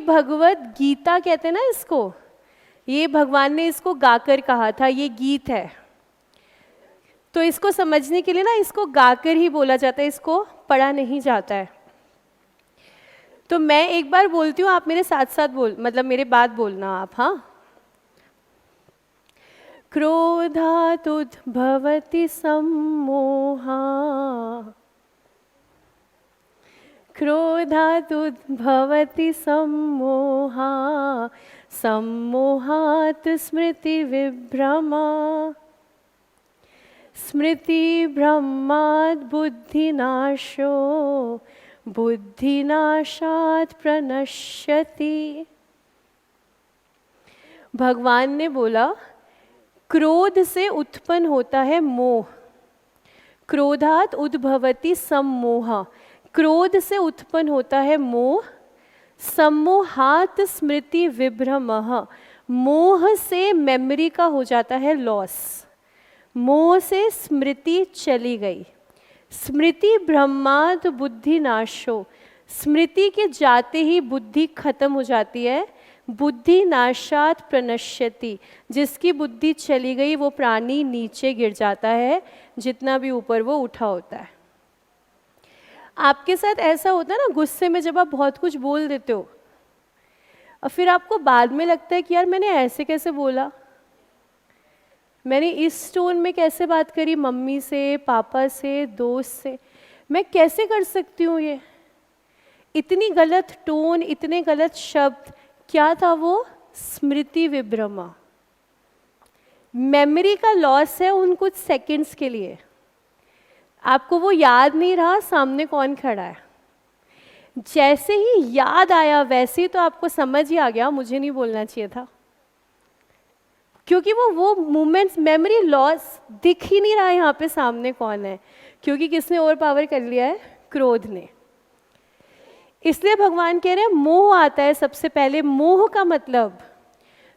भगवत गीता कहते हैं ना इसको, ये भगवान ने इसको गाकर कहा था, ये गीत है। तो इसको समझने के लिए ना इसको गाकर ही बोला जाता है, इसको पढ़ा नहीं जाता है। तो मैं एक बार बोलती हूँ, आप मेरे साथ साथ मतलब मेरे बाद बोलना आप, हाँ। क्रोधादुद्भवति सम्मोहा, क्रोधादुद्भवति सम्मोहा, सम्मोहात् स्मृतिविभ्रमा, स्मृतिभ्रमात् बुद्धिनाशो, बुद्धिनाशात् प्रणश्यति। भगवान ने बोला क्रोध से उत्पन्न होता है मोह, क्रोधात् उद्भवति सम्मोह, क्रोध से उत्पन्न होता है मोह, सम्मोहात् स्मृति विभ्रमः, मोह से मेमोरी का हो जाता है लॉस, मोह से स्मृति चली गई। स्मृति भ्रमात् बुद्धि नाशो, स्मृति के जाते ही बुद्धि खत्म हो जाती है। बुद्धि नाशात् प्रणश्यति, जिसकी बुद्धि चली गई वो प्राणी नीचे गिर जाता है, जितना भी ऊपर वो उठा होता है। आपके साथ ऐसा होता है ना, गुस्से में जब आप बहुत कुछ बोल देते हो और फिर आपको बाद में लगता है कि यार मैंने ऐसे कैसे बोला, मैंने इस टोन में कैसे बात करी मम्मी से, पापा से, दोस्त से, मैं कैसे कर सकती हूँ ये, इतनी गलत टोन, इतने गलत शब्द। क्या था वो? स्मृति विभ्रमा, मेमोरी का लॉस है उन कुछ सेकंड्स के लिए। आपको वो याद नहीं रहा सामने कौन खड़ा है, जैसे ही याद आया वैसे ही तो आपको समझ ही आ गया मुझे नहीं बोलना चाहिए था, क्योंकि वो मोमेंट्स, मेमोरी लॉस, दिख ही नहीं रहा है यहाँ पे सामने कौन है, क्योंकि किसने ओवर पावर कर लिया है? क्रोध ने। इसलिए भगवान कह रहे हैं मोह आता है सबसे पहले। मोह का मतलब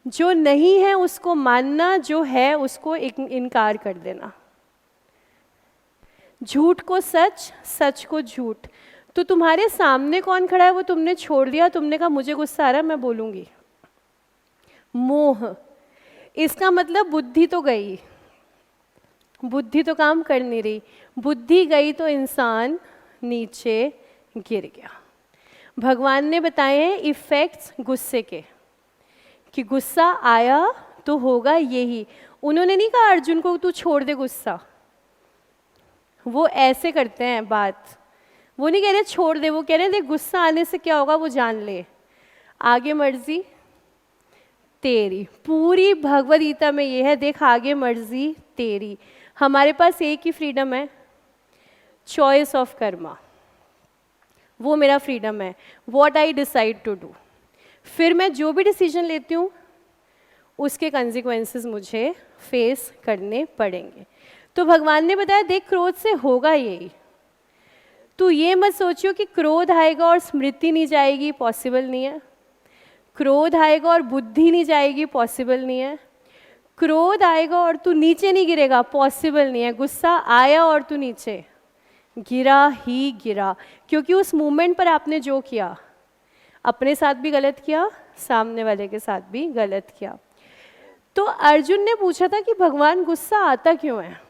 जो नहीं है उसको मानना, जो है उसको इनकार कर देना, झूठ को सच, सच को झूठ। तो तुम्हारे सामने कौन खड़ा है वो तुमने छोड़ दिया, तुमने कहा मुझे गुस्सा आ रहा है मैं बोलूंगी। मोह, इसका मतलब बुद्धि तो गई, बुद्धि तो काम कर नहीं रही, बुद्धि गई तो इंसान नीचे गिर गया। भगवान ने बताए हैं इफेक्ट्स गुस्से के, कि गुस्सा आया तो होगा यही। उन्होंने नहीं कहा अर्जुन को तू छोड़ दे गुस्सा, वो ऐसे करते हैं बात, वो नहीं कह रहे छोड़ दे, वो कह रहे देख गुस्सा आने से क्या होगा वो जान ले, आगे मर्जी तेरी। पूरी भगवद गीता में ये है, देख आगे मर्जी तेरी। हमारे पास एक ही फ्रीडम है, चॉइस ऑफ कर्मा, वो मेरा फ्रीडम है, what I decide to do. फिर मैं जो भी डिसीजन लेती हूँ उसके कंसिक्वेंसेस मुझे फेस करने पड़ेंगे। तो भगवान ने बताया देख क्रोध से होगा यही, तू ये मत सोचियो कि क्रोध आएगा और स्मृति नहीं जाएगी, पॉसिबल नहीं है। क्रोध आएगा और बुद्धि नहीं जाएगी, पॉसिबल नहीं है। क्रोध आएगा और तू नीचे नहीं गिरेगा, पॉसिबल नहीं है। गुस्सा आया और तू नीचे गिरा ही गिरा, क्योंकि उस मोमेंट पर आपने जो किया, अपने साथ भी गलत किया, सामने वाले के साथ भी गलत किया। तो अर्जुन ने पूछा था कि भगवान गुस्सा आता क्यों है,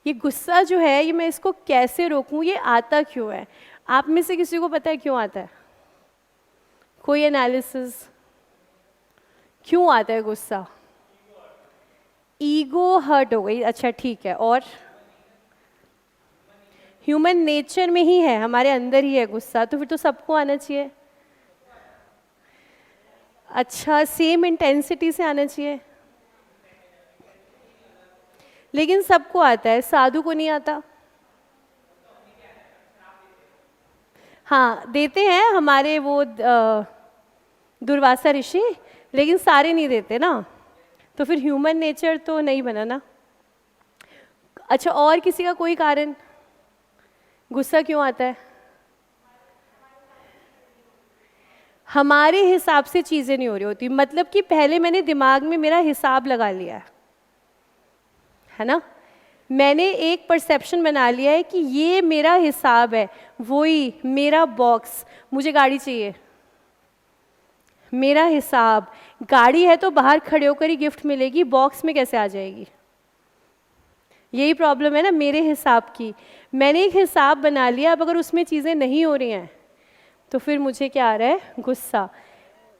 ये गुस्सा जो है ये मैं इसको कैसे रोकूं, ये आता क्यों है? आप में से किसी को पता है क्यों आता है? कोई एनालिसिस? क्यों आता है गुस्सा? ईगो हर्ट हो गई, अच्छा ठीक है। और ह्यूमन नेचर में ही है, हमारे अंदर ही है गुस्सा, तो फिर तो सबको आना चाहिए। अच्छा, सेम इंटेंसिटी से आना चाहिए, लेकिन सबको आता है, साधु को नहीं आता। हाँ देते हैं हमारे वो दुर्वासा ऋषि, लेकिन सारे नहीं देते ना, तो फिर ह्यूमन नेचर तो नहीं बना ना। अच्छा, और किसी का कोई कारण गुस्सा क्यों आता है? हमारे हिसाब से चीज़ें नहीं हो रही होती, मतलब कि पहले मैंने दिमाग में मेरा हिसाब लगा लिया है ना, मैंने एक परसेप्शन बना लिया है कि ये मेरा हिसाब है, वही मेरा बॉक्स, मुझे गाड़ी चाहिए, मेरा हिसाब, गाड़ी है तो बाहर खड़े होकर ही गिफ्ट मिलेगी, बॉक्स में कैसे आ जाएगी? यही प्रॉब्लम है ना मेरे हिसाब की। मैंने एक हिसाब बना लिया, अब अगर उसमें चीज़ें नहीं हो रही हैं तो फिर मुझे क्या आ रहा है? गुस्सा।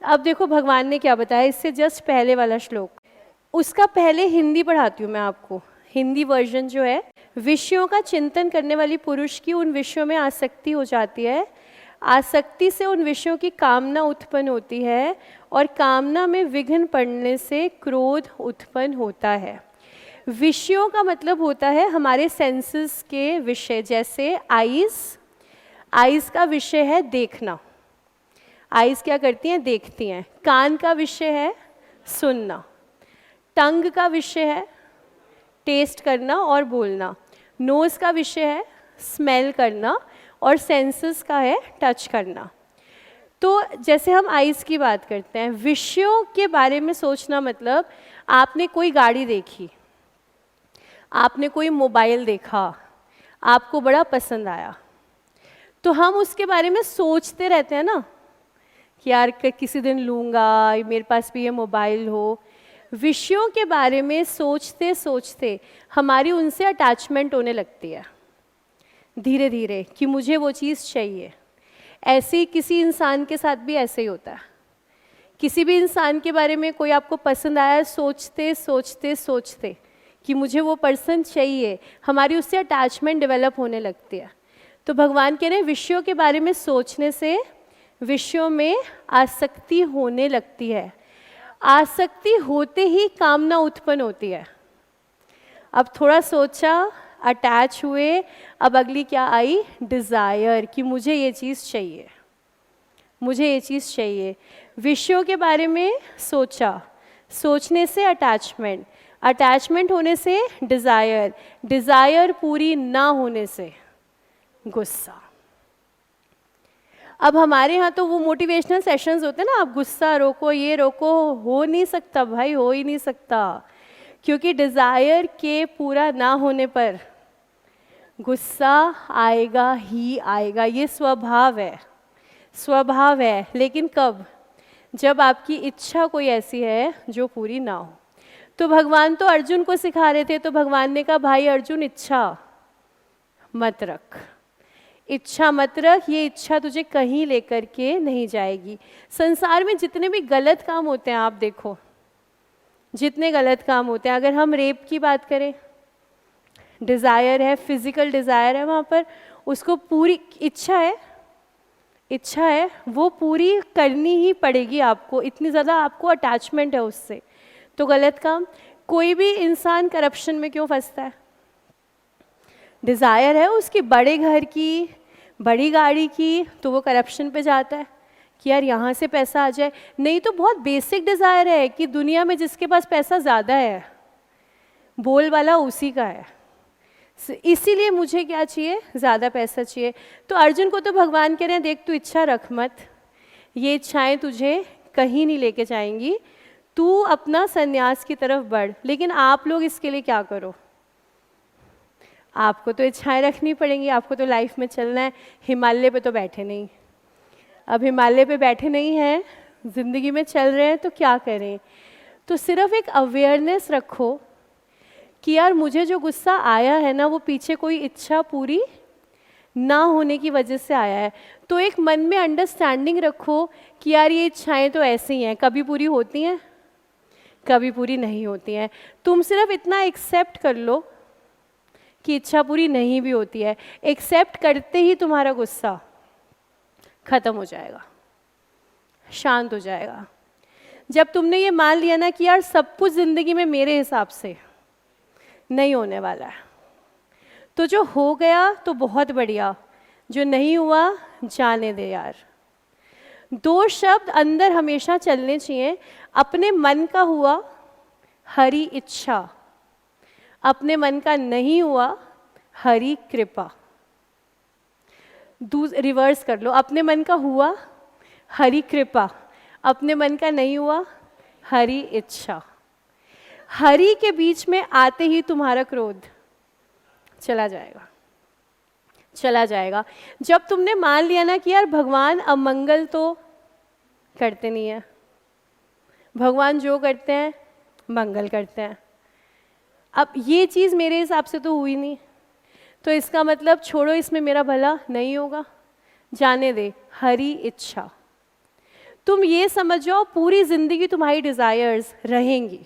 अब देखो भगवान ने क्या बताया, इससे जस्ट पहले वाला श्लोक, उसका पहले हिंदी पढ़ाती हूँ मैं आपको, हिंदी वर्जन जो है। विषयों का चिंतन करने वाली पुरुष की उन विषयों में आसक्ति हो जाती है, आसक्ति से उन विषयों की कामना उत्पन्न होती है, और कामना में विघ्न पड़ने से क्रोध उत्पन्न होता है। विषयों का मतलब होता है हमारे सेंसेस के विषय, जैसे आईज का विषय है देखना, आईज क्या करती हैं? देखती हैं। कान का विषय है सुनना, टंग का विषय है टेस्ट करना और बोलना, नोज का विषय है स्मेल करना, और सेंसेस का है टच करना। तो जैसे हम आईज की बात करते हैं, विषयों के बारे में सोचना मतलब आपने कोई गाड़ी देखी, आपने कोई मोबाइल देखा, आपको बड़ा पसंद आया, तो हम उसके बारे में सोचते रहते हैं ना कि यार किसी दिन लूँगा, मेरे पास भी ये मोबाइल हो। विषयों के बारे में सोचते सोचते हमारी उनसे अटैचमेंट होने लगती है धीरे धीरे, कि मुझे वो चीज़ चाहिए। ऐसे ही किसी इंसान के साथ भी ऐसे ही होता है। किसी भी इंसान के बारे में कोई आपको पसंद आया, सोचते सोचते सोचते कि मुझे वो पर्सन चाहिए, हमारी उससे अटैचमेंट डेवलप होने लगती है। तो भगवान कह रहे हैं विषयों के बारे में सोचने से विषयों में आसक्ति होने लगती है, आसक्ति होते ही कामना उत्पन्न होती है। अब थोड़ा सोचा, अटैच हुए, अब अगली क्या आई? डिज़ायर, कि मुझे ये चीज़ चाहिए, मुझे ये चीज़ चाहिए। विषयों के बारे में सोचा, सोचने से अटैचमेंट, अटैचमेंट होने से डिज़ायर, डिज़ायर पूरी ना होने से गुस्सा। अब हमारे यहाँ तो वो मोटिवेशनल सेशंस होते हैं ना, आप गुस्सा रोको, ये रोको, हो नहीं सकता भाई, हो ही नहीं सकता, क्योंकि डिज़ायर के पूरा ना होने पर गुस्सा आएगा ही आएगा, ये स्वभाव है, स्वभाव है। लेकिन कब? जब आपकी इच्छा कोई ऐसी है जो पूरी ना हो। तो भगवान तो अर्जुन को सिखा रहे थे, तो भगवान ने कहा भाई अर्जुन इच्छा मत रख, इच्छा मत रख, ये इच्छा तुझे कहीं लेकर के नहीं जाएगी। संसार में जितने भी गलत काम होते हैं, आप देखो जितने गलत काम होते हैं, अगर हम रेप की बात करें, डिज़ायर है, फिजिकल डिज़ायर है वहाँ पर, उसको पूरी इच्छा है वो पूरी करनी ही पड़ेगी आपको, इतनी ज़्यादा आपको अटैचमेंट है उससे। तो गलत काम, कोई भी इंसान करप्शन में क्यों फंसता है? डिज़ायर है उसकी बड़े घर की, बड़ी गाड़ी की, तो वो करप्शन पे जाता है कि यार यहाँ से पैसा आ जाए। नहीं तो बहुत बेसिक डिज़ायर है कि दुनिया में जिसके पास पैसा ज़्यादा है, बोल वाला उसी का है, इसीलिए मुझे क्या चाहिए? ज़्यादा पैसा चाहिए। तो अर्जुन को तो भगवान कह रहे हैं देख तू इच्छा रख मत, ये इच्छाएं तुझे कहीं नहीं लेके जाएंगी, तू अपना संन्यास की तरफ बढ़। लेकिन आप लोग इसके लिए क्या करो? आपको तो इच्छाएं रखनी पड़ेंगी, आपको तो लाइफ में चलना है। हिमालय पे तो बैठे नहीं, अब हिमालय पे बैठे नहीं हैं, ज़िंदगी में चल रहे हैं, तो क्या करें? तो सिर्फ एक अवेयरनेस रखो कि यार मुझे जो गुस्सा आया है ना, वो पीछे कोई इच्छा पूरी ना होने की वजह से आया है। तो एक मन में अंडरस्टैंडिंग रखो कि यार ये इच्छाएं तो ऐसी हैं, कभी पूरी होती हैं, कभी पूरी नहीं होती हैं। तुम सिर्फ इतना एक्सेप्ट कर लो कि इच्छा पूरी नहीं भी होती है। एक्सेप्ट करते ही तुम्हारा गुस्सा खत्म हो जाएगा, शांत हो जाएगा। जब तुमने ये मान लिया ना कि यार सब कुछ ज़िंदगी में मेरे हिसाब से नहीं होने वाला है, तो जो हो गया तो बहुत बढ़िया, जो नहीं हुआ जाने दे यार। दो शब्द अंदर हमेशा चलने चाहिए, अपने मन का हुआ हरि इच्छा, अपने मन का नहीं हुआ हरि कृपा। रिवर्स कर लो, अपने मन का हुआ हरि कृपा, अपने मन का नहीं हुआ हरि इच्छा। हरि के बीच में आते ही तुम्हारा क्रोध चला जाएगा, चला जाएगा। जब तुमने मान लिया ना कि यार भगवान अमंगल तो करते नहीं है, भगवान जो करते हैं मंगल करते हैं, अब ये चीज़ मेरे हिसाब से तो हुई नहीं, तो इसका मतलब छोड़ो, इसमें मेरा भला नहीं होगा, जाने दे, हरी इच्छा। तुम ये समझ जाओ पूरी जिंदगी तुम्हारी डिजायर्स रहेंगी,